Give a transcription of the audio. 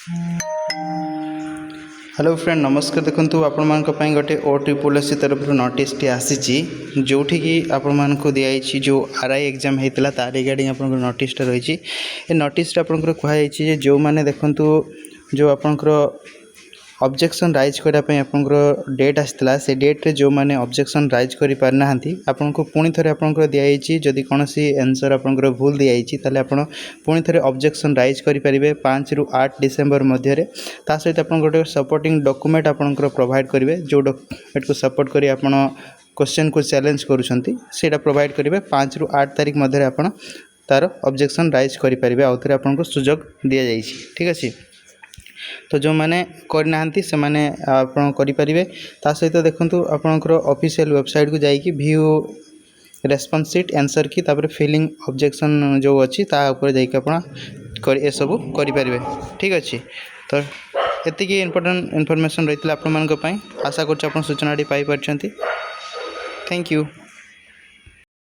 Hello friend नमस्कार। देखो आपण गोटे OSSC तरफ नोटिस टी आसी जोठी कि आपण दिखाई जो RI एग्जाम होता तार रिगार्डिंग आप नोटिस रही। ये नोटिस आपंकर कहुई जो मैंने देखु जो आपंकर ऑब्जेक्शन राइज करने आपंकर डेट आसाला से डेट रे जो मैंने ऑब्जेक्शन राइज कर पारना आपन को पुणी थे आपंकर दिखाई जदि कौन सी आंसर आपंकर भूल दिखाई ताले आपण पुणी थे ऑब्जेक्शन राइज करेंगे 5 ରୁ 8 डिसेम्बर मध्य सहित आप गोटे सपोर्टिंग डॉक्यूमेंट आपंकर प्रोवाइड करेंगे जो डॉक्यूमेंट को सपोर्ट कर आपण क्वेश्चन को चैलेंज करूँगा प्रोवाइड करेंगे 5 ରୁ 8 तारीख मध्य आप तार ऑब्जेक्शन राइज करेंगे आउ थे आपको सुजोग दि जाइए। ठीक अच्छे तो जो मैंने करना से मैंने करेंगे सहित देखो आपंकर ऑफिशियल वेबसाइट को जाइए व्यू रेस्पॉन्स शीट आंसर की तापर फिलिंग ऑब्जेक्शन जो अच्छी तापर जाइए सब करेंगे। ठीक अच्छे तो ये इम्पोर्टेंट इनफॉरमेशन रही है आशा कर सूचना पाई। Thank you.